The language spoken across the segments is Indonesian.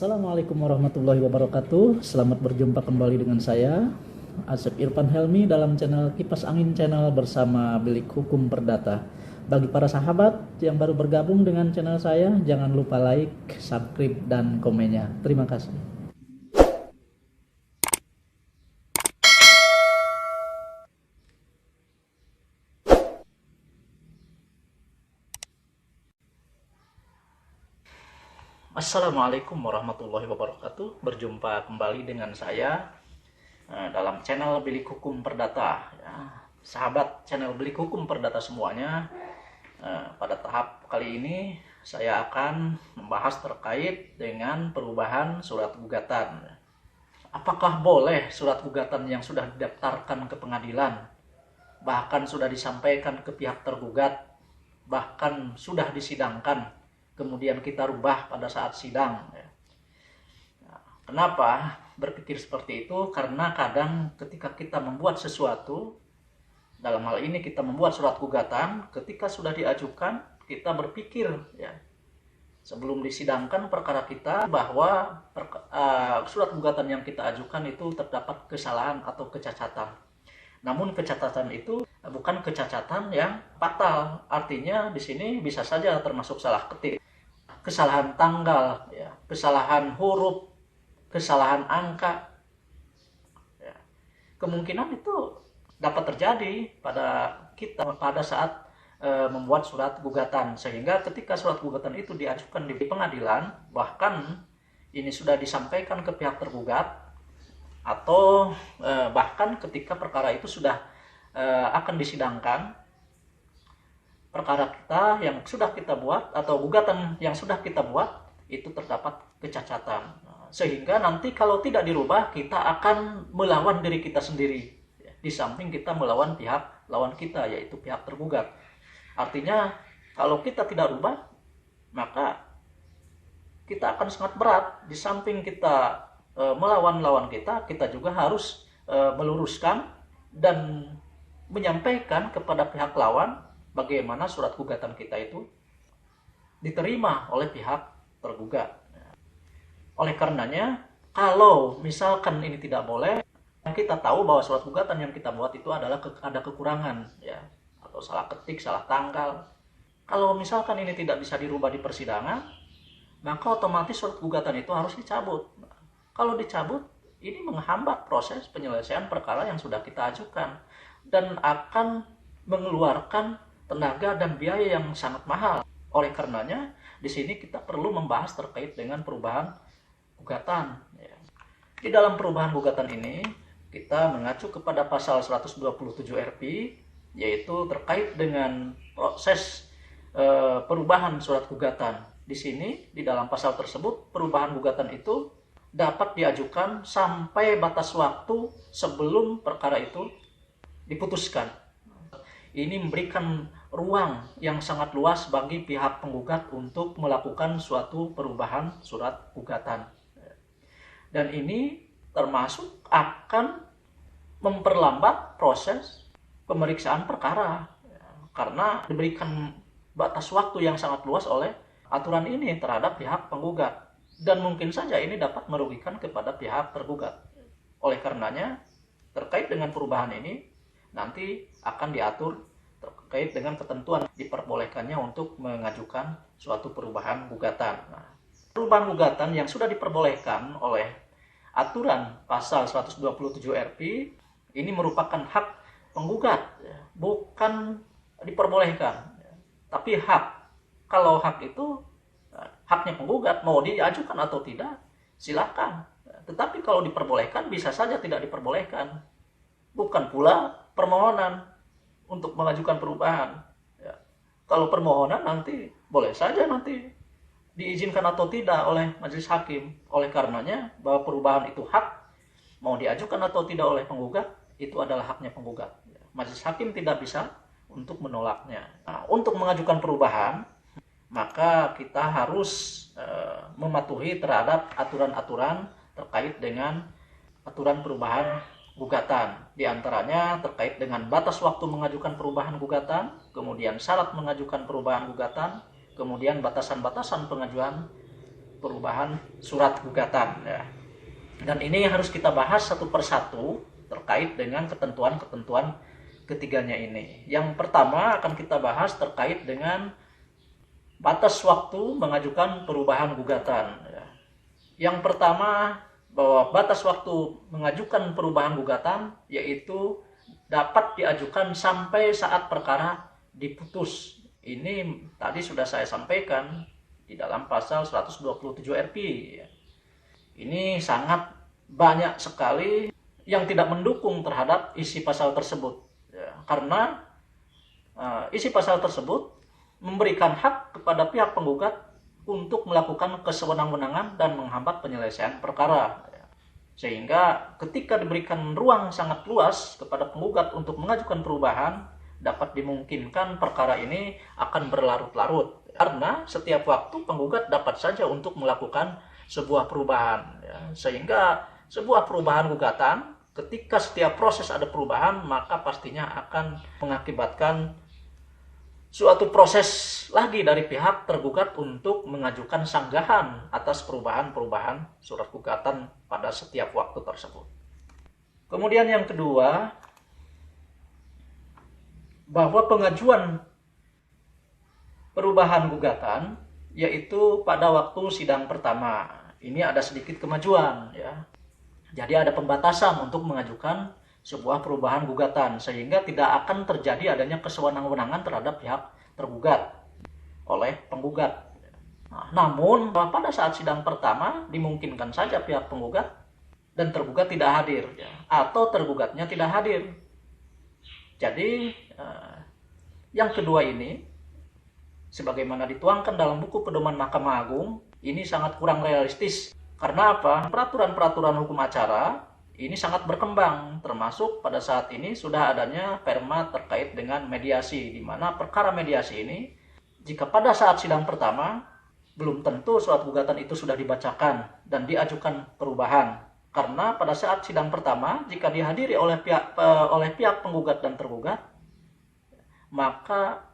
Assalamualaikum warahmatullahi wabarakatuh. Selamat berjumpa kembali dengan saya Asep Irfan Helmi dalam channel Kipas Angin Channel bersama Bilik Hukum Perdata. Bagi para sahabat yang baru bergabung dengan channel saya, jangan lupa like, subscribe, dan komennya. Terima kasih. Assalamualaikum warahmatullahi wabarakatuh. Berjumpa kembali dengan saya dalam channel Bilik Hukum Perdata. Sahabat channel Bilik Hukum Perdata semuanya, pada tahap kali ini saya akan membahas terkait dengan perubahan surat gugatan. Apakah boleh surat gugatan yang sudah didaftarkan ke pengadilan, bahkan sudah disampaikan ke pihak tergugat, bahkan sudah disidangkan, kemudian kita rubah pada saat sidang? Kenapa berpikir seperti itu? Karena kadang ketika kita membuat sesuatu, dalam hal ini kita membuat surat gugatan, ketika sudah diajukan, kita berpikir sebelum disidangkan perkara kita bahwa surat gugatan yang kita ajukan itu terdapat kesalahan atau kecacatan. Namun kecacatan itu bukan kecacatan yang fatal. Artinya di sini bisa saja termasuk salah ketik, kesalahan tanggal, kesalahan huruf, kesalahan angka. Kemungkinan itu dapat terjadi pada kita pada saat membuat surat gugatan, sehingga ketika surat gugatan itu diajukan di pengadilan, bahkan ini sudah disampaikan ke pihak tergugat, atau bahkan ketika perkara itu sudah akan disidangkan, perkara kita yang sudah kita buat atau gugatan yang sudah kita buat itu terdapat kecacatan, sehingga nanti kalau tidak dirubah kita akan melawan diri kita sendiri, di samping kita melawan pihak lawan kita, yaitu pihak tergugat. Artinya kalau kita tidak rubah, maka kita akan sangat berat. Di samping kita melawan lawan kita, kita juga harus meluruskan dan menyampaikan kepada pihak lawan bagaimana surat gugatan kita itu diterima oleh pihak tergugat. Oleh karenanya, kalau misalkan ini tidak boleh, kita tahu bahwa surat gugatan yang kita buat itu adalah ada kekurangan, atau salah ketik, salah tanggal. Kalau misalkan ini tidak bisa dirubah di persidangan, maka otomatis surat gugatan itu harus dicabut. Kalau dicabut, ini menghambat proses penyelesaian perkara yang sudah kita ajukan dan akan mengeluarkan tenaga dan biaya yang sangat mahal. Oleh karenanya, di sini kita perlu membahas terkait dengan perubahan gugatan. Di dalam perubahan gugatan ini, kita mengacu kepada pasal 127 RP, yaitu terkait dengan proses perubahan surat gugatan. Di sini, di dalam pasal tersebut, perubahan gugatan itu dapat diajukan sampai batas waktu sebelum perkara itu diputuskan. Ini memberikan ruang yang sangat luas bagi pihak penggugat untuk melakukan suatu perubahan surat gugatan. Dan ini termasuk akan memperlambat proses pemeriksaan perkara, karena diberikan batas waktu yang sangat luas oleh aturan ini terhadap pihak penggugat, dan mungkin saja ini dapat merugikan kepada pihak tergugat. Oleh karenanya, terkait dengan perubahan ini nanti akan diatur terkait dengan ketentuan diperbolehkannya untuk mengajukan suatu perubahan gugatan. Perubahan gugatan yang sudah diperbolehkan oleh aturan pasal 127 RP ini merupakan hak penggugat, bukan diperbolehkan, tapi hak. Kalau hak itu haknya penggugat, mau diajukan atau tidak silakan. Tetapi kalau diperbolehkan, bisa saja tidak diperbolehkan. Bukan pula permohonan untuk mengajukan perubahan. Kalau permohonan nanti boleh saja nanti diizinkan atau tidak oleh majelis hakim. Oleh karenanya bahwa perubahan itu hak, mau diajukan atau tidak oleh penggugat, itu adalah haknya penggugat. Majelis hakim tidak bisa untuk menolaknya. Nah, untuk mengajukan perubahan, maka kita harus mematuhi terhadap aturan-aturan terkait dengan aturan perubahan gugatan. Di antaranya terkait dengan batas waktu mengajukan perubahan gugatan, kemudian syarat mengajukan perubahan gugatan, kemudian batasan-batasan pengajuan perubahan surat gugatan ya. Dan ini harus kita bahas satu persatu terkait dengan ketentuan-ketentuan ketiganya ini. Yang pertama akan kita bahas terkait dengan batas waktu mengajukan perubahan gugatan ya. Yang pertama, bahwa batas waktu mengajukan perubahan gugatan yaitu dapat diajukan sampai saat perkara diputus. Ini tadi sudah saya sampaikan di dalam pasal 127 RP. Ini sangat banyak sekali yang tidak mendukung terhadap isi pasal tersebut. Karena isi pasal tersebut memberikan hak kepada pihak penggugat untuk melakukan kesewenang-wenangan dan menghambat penyelesaian perkara. Sehingga ketika diberikan ruang sangat luas kepada penggugat untuk mengajukan perubahan, dapat dimungkinkan perkara ini akan berlarut-larut. Karena setiap waktu penggugat dapat saja untuk melakukan sebuah perubahan. Sehingga sebuah perubahan gugatan, ketika setiap proses ada perubahan, maka pastinya akan mengakibatkan suatu proses lagi dari pihak tergugat untuk mengajukan sanggahan atas perubahan-perubahan surat gugatan pada setiap waktu tersebut. Kemudian yang kedua, bahwa pengajuan perubahan gugatan yaitu pada waktu sidang pertama. Ini ada sedikit kemajuan ya. Jadi ada pembatasan untuk mengajukan sebuah perubahan gugatan sehingga tidak akan terjadi adanya kesewenang-wenangan terhadap pihak tergugat oleh penggugat. Namun pada saat sidang pertama dimungkinkan saja pihak penggugat dan tergugat tidak hadir ya, atau tergugatnya tidak hadir. Jadi yang kedua ini sebagaimana dituangkan dalam buku pedoman Mahkamah Agung ini sangat kurang realistis. Karena apa? Peraturan-peraturan hukum acara ini sangat berkembang, termasuk pada saat ini sudah adanya perma terkait dengan mediasi, di mana perkara mediasi ini jika pada saat sidang pertama belum tentu surat gugatan itu sudah dibacakan dan diajukan perubahan. Karena pada saat sidang pertama jika dihadiri oleh pihak penggugat dan tergugat, maka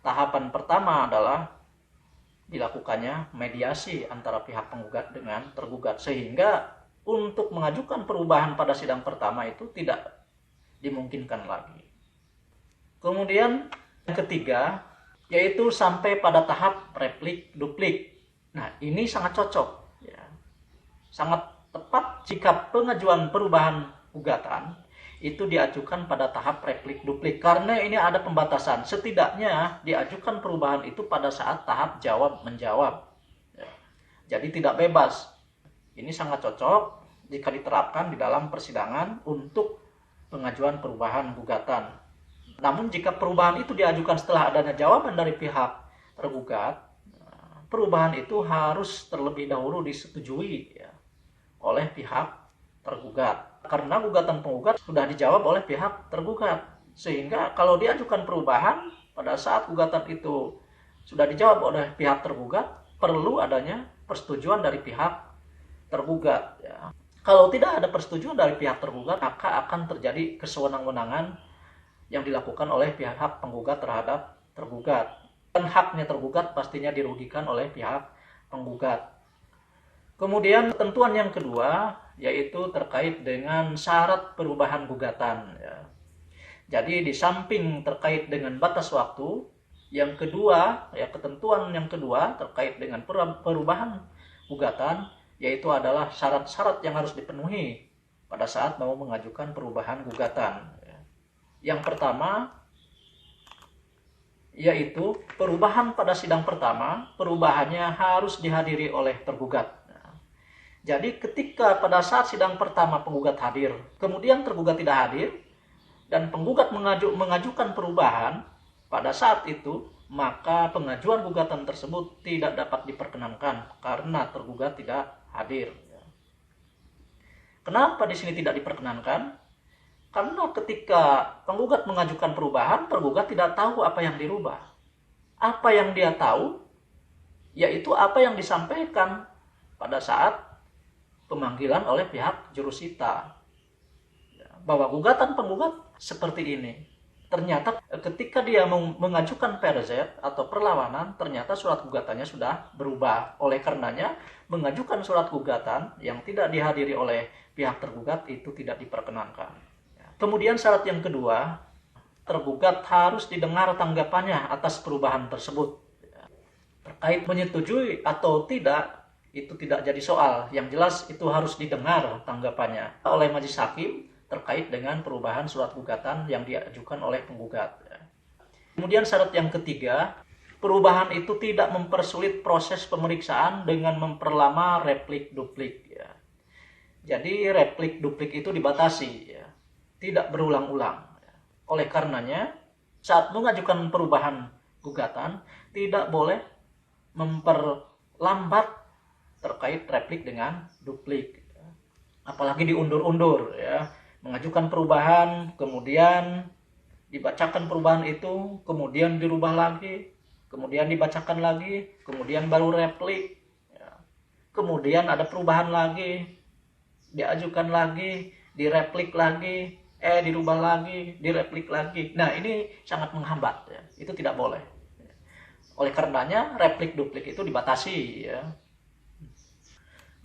tahapan pertama adalah dilakukannya mediasi antara pihak penggugat dengan tergugat, sehingga untuk mengajukan perubahan pada sidang pertama itu tidak dimungkinkan lagi. Kemudian yang ketiga yaitu sampai pada tahap replik duplik. Nah ini sangat cocok ya. Sangat tepat jika pengajuan perubahan gugatan itu diajukan pada tahap replik duplik, karena ini ada pembatasan, setidaknya diajukan perubahan itu pada saat tahap jawab menjawab ya. Jadi tidak bebas. Ini sangat cocok jika diterapkan di dalam persidangan untuk pengajuan perubahan gugatan. Namun jika perubahan itu diajukan setelah adanya jawaban dari pihak tergugat, perubahan itu harus terlebih dahulu disetujui ya, oleh pihak tergugat. Karena gugatan penggugat sudah dijawab oleh pihak tergugat. Sehingga kalau diajukan perubahan pada saat gugatan itu sudah dijawab oleh pihak tergugat, perlu adanya persetujuan dari pihak tergugat ya. Kalau tidak ada persetujuan dari pihak tergugat, maka akan terjadi kesewenang-wenangan yang dilakukan oleh pihak penggugat terhadap tergugat. Dan haknya tergugat pastinya dirugikan oleh pihak penggugat. Kemudian ketentuan yang kedua yaitu terkait dengan syarat perubahan gugatan ya. Jadi di samping terkait dengan batas waktu, yang kedua ya, ketentuan yang kedua terkait dengan perubahan gugatan yaitu adalah syarat-syarat yang harus dipenuhi pada saat mau mengajukan perubahan gugatan ya. Yang pertama yaitu perubahan pada sidang pertama, perubahannya harus dihadiri oleh tergugat. Jadi ketika pada saat sidang pertama penggugat hadir, kemudian tergugat tidak hadir, dan penggugat mengajukan perubahan pada saat itu, maka pengajuan gugatan tersebut tidak dapat diperkenankan karena tergugat tidak hadir. Kenapa di sini tidak diperkenankan? Karena ketika penggugat mengajukan perubahan, tergugat tidak tahu apa yang dirubah. Apa yang dia tahu, yaitu apa yang disampaikan pada saat pemanggilan oleh pihak jurusita bahwa gugatan penggugat seperti ini, Ternyata ketika dia mengajukan PRZ atau perlawanan, ternyata surat gugatannya sudah berubah. Oleh karenanya, mengajukan surat gugatan yang tidak dihadiri oleh pihak tergugat itu tidak diperkenankan. Kemudian syarat yang kedua, tergugat harus didengar tanggapannya atas perubahan tersebut. Terkait menyetujui atau tidak, itu tidak jadi soal. Yang jelas itu harus didengar tanggapannya oleh majelis hakim terkait dengan perubahan surat gugatan yang diajukan oleh penggugat. Kemudian syarat yang ketiga, perubahan itu tidak mempersulit proses pemeriksaan dengan memperlama replik duplik. Jadi replik duplik itu dibatasi, tidak berulang-ulang. Oleh karenanya, saat mengajukan perubahan gugatan, tidak boleh memperlambat terkait replik dengan duplik. Apalagi diundur-undur, mengajukan perubahan, kemudian dibacakan perubahan itu, kemudian dirubah lagi, kemudian dibacakan lagi, kemudian baru replik, kemudian ada perubahan lagi, diajukan lagi, direplik lagi, dirubah lagi, direplik lagi. Nah, ini sangat menghambat, itu tidak boleh. Oleh karenanya replik duplik itu dibatasi.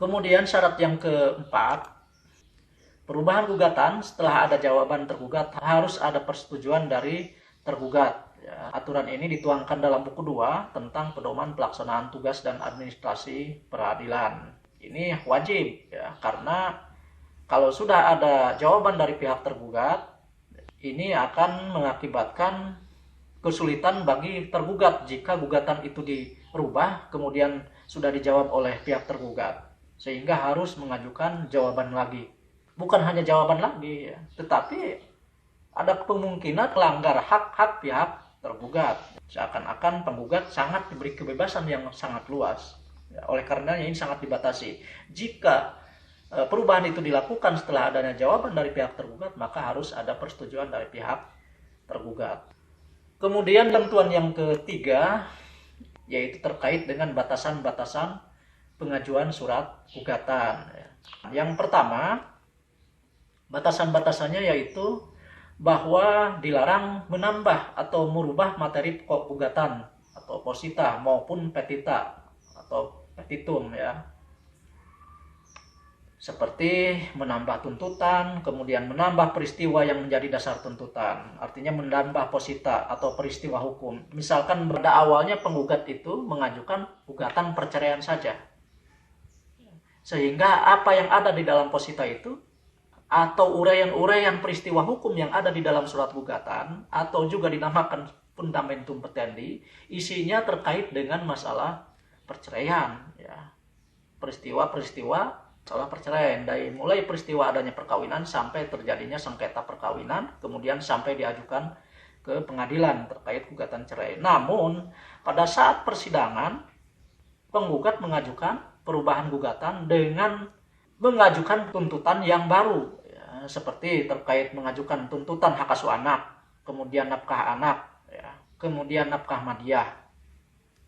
Kemudian syarat yang keempat, perubahan gugatan setelah ada jawaban tergugat harus ada persetujuan dari tergugat. Aturan ini dituangkan dalam buku 2 tentang pedoman pelaksanaan tugas dan administrasi peradilan. Ini wajib, karena kalau sudah ada jawaban dari pihak tergugat, ini akan mengakibatkan kesulitan bagi tergugat jika gugatan itu dirubah kemudian sudah dijawab oleh pihak tergugat, sehingga harus mengajukan jawaban lagi. Bukan hanya jawaban lagi, tetapi ada kemungkinan melanggar hak-hak pihak tergugat. Seakan-akan penggugat sangat diberi kebebasan yang sangat luas. Oleh karenanya ini sangat dibatasi. Jika perubahan itu dilakukan setelah adanya jawaban dari pihak tergugat, maka harus ada persetujuan dari pihak tergugat. Kemudian ketentuan yang ketiga, yaitu terkait dengan batasan-batasan pengajuan surat gugatan. Yang pertama, batasan-batasannya yaitu bahwa dilarang menambah atau merubah materi pokok gugatan atau posita maupun petita atau petitum, seperti menambah tuntutan, kemudian menambah peristiwa yang menjadi dasar tuntutan, artinya menambah posita atau peristiwa hukum. Misalkan pada awalnya penggugat itu mengajukan gugatan perceraian saja, sehingga apa yang ada di dalam posita itu atau uraian-uraian peristiwa hukum yang ada di dalam surat gugatan atau juga dinamakan fundamentum petendi, isinya terkait dengan masalah perceraian, peristiwa-peristiwa masalah perceraian, dari mulai peristiwa adanya perkawinan sampai terjadinya sengketa perkawinan, kemudian sampai diajukan ke pengadilan terkait gugatan cerai. Namun pada saat persidangan, penggugat mengajukan perubahan gugatan dengan mengajukan tuntutan yang baru, seperti terkait mengajukan tuntutan hak asuh anak, kemudian nafkah anak, kemudian nafkah madiah.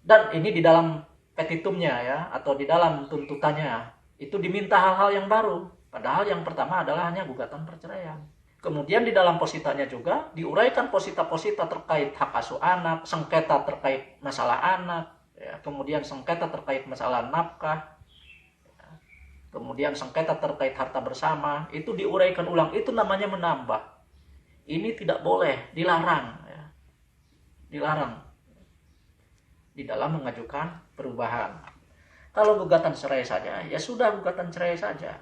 Dan ini di dalam petitumnya, atau di dalam tuntutannya itu diminta hal-hal yang baru, padahal yang pertama adalah hanya gugatan perceraian. Kemudian di dalam positanya juga diuraikan posita-posita terkait hak asuh anak, sengketa terkait masalah anak, kemudian sengketa terkait masalah nafkah, kemudian sengketa terkait harta bersama, itu diuraikan ulang. Itu namanya menambah. Ini tidak boleh, dilarang, dilarang di dalam mengajukan perubahan. Kalau gugatan cerai saja, ya sudah gugatan cerai saja.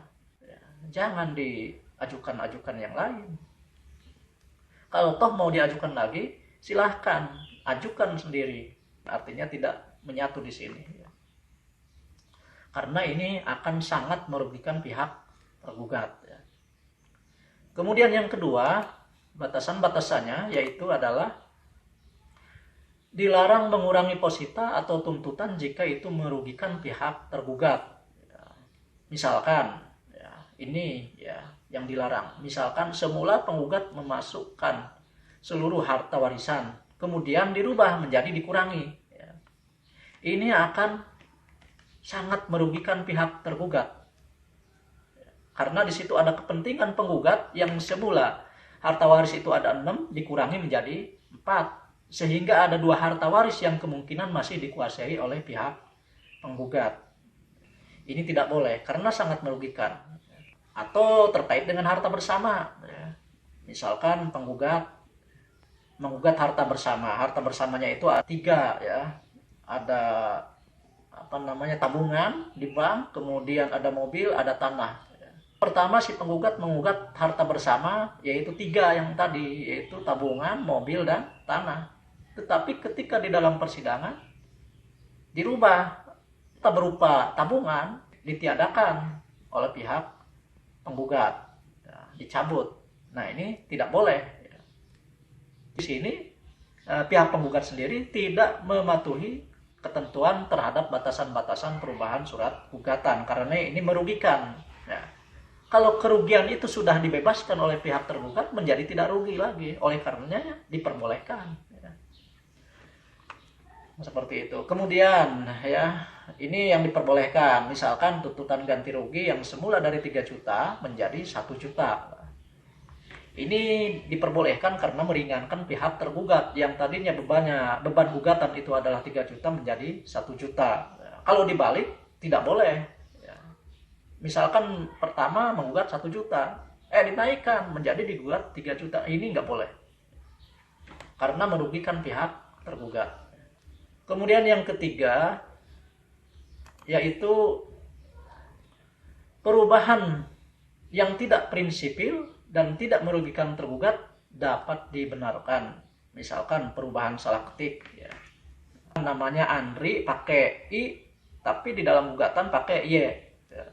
Jangan diajukan-ajukan yang lain. Kalau toh mau diajukan lagi, silahkan ajukan sendiri. Artinya tidak menyatu di sini. Karena ini akan sangat merugikan pihak tergugat. Kemudian yang kedua, batasan-batasannya yaitu adalah dilarang mengurangi posita atau tuntutan jika itu merugikan pihak tergugat. Misalkan, ini yang dilarang. Misalkan semula penggugat memasukkan seluruh harta warisan, kemudian dirubah menjadi dikurangi. Ini akan sangat merugikan pihak tergugat. Karena di situ ada kepentingan penggugat yang semula harta waris itu ada 6 dikurangi menjadi 4, sehingga ada 2 harta waris yang kemungkinan masih dikuasai oleh pihak penggugat. Ini tidak boleh karena sangat merugikan. Atau terkait dengan harta bersama, misalkan penggugat menggugat harta bersama. Harta bersamanya itu ada 3 ya. Ada tabungan di bank, kemudian ada mobil, ada tanah. Pertama si penggugat menggugat harta bersama yaitu 3 yang tadi, yaitu tabungan, mobil, dan tanah. Tetapi ketika di dalam persidangan dirubah, tak berupa tabungan, ditiadakan oleh pihak penggugat, dicabut. Nah ini tidak boleh. Di sini pihak penggugat sendiri tidak mematuhi ketentuan terhadap batasan-batasan perubahan surat gugatan karena ini merugikan. Ya. Kalau kerugian itu sudah dibebaskan oleh pihak tergugat menjadi tidak rugi lagi, oleh karenanya diperbolehkan. Ya. Seperti itu. Kemudian ya ini yang diperbolehkan, misalkan tuntutan ganti rugi yang semula dari 3 juta menjadi 1 juta. Ini diperbolehkan karena meringankan pihak tergugat yang tadinya beban gugatan itu adalah 3 juta menjadi 1 juta. Kalau dibalik tidak boleh. Misalkan pertama menggugat 1 juta, dinaikkan menjadi digugat 3 juta. Ini nggak boleh. Karena merugikan pihak tergugat. Kemudian yang ketiga yaitu perubahan yang tidak prinsipil dan tidak merugikan tergugat dapat dibenarkan. Misalkan perubahan salah ketik, ya. Namanya Andri pakai I, tapi di dalam gugatan pakai Y. Ya.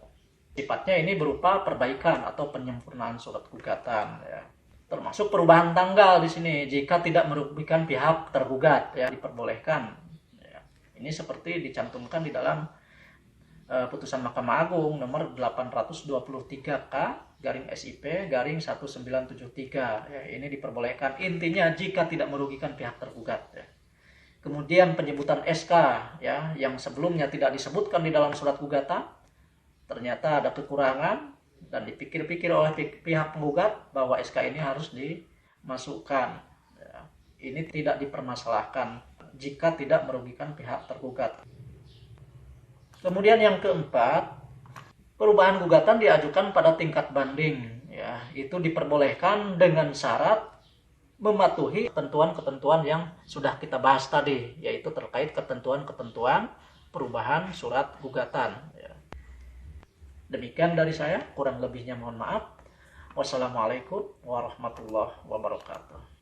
Sifatnya ini berupa perbaikan atau penyempurnaan surat gugatan. Ya. Termasuk perubahan tanggal di sini jika tidak merugikan pihak tergugat, ya, diperbolehkan. Ya. Ini seperti dicantumkan di dalam putusan Mahkamah Agung nomor 823K/SIP/1973. Ya, ini diperbolehkan. Intinya jika tidak merugikan pihak tergugat. Ya. Kemudian penyebutan SK ya yang sebelumnya tidak disebutkan di dalam surat gugatan, ternyata ada kekurangan dan dipikir-pikir oleh pihak penggugat bahwa SK ini harus dimasukkan. Ya. Ini tidak dipermasalahkan jika tidak merugikan pihak tergugat. Kemudian yang keempat, perubahan gugatan diajukan pada tingkat banding. Ya, itu diperbolehkan dengan syarat mematuhi ketentuan-ketentuan yang sudah kita bahas tadi, yaitu terkait ketentuan-ketentuan perubahan surat gugatan. Ya. Demikian dari saya, kurang lebihnya mohon maaf. Wassalamualaikum warahmatullahi wabarakatuh.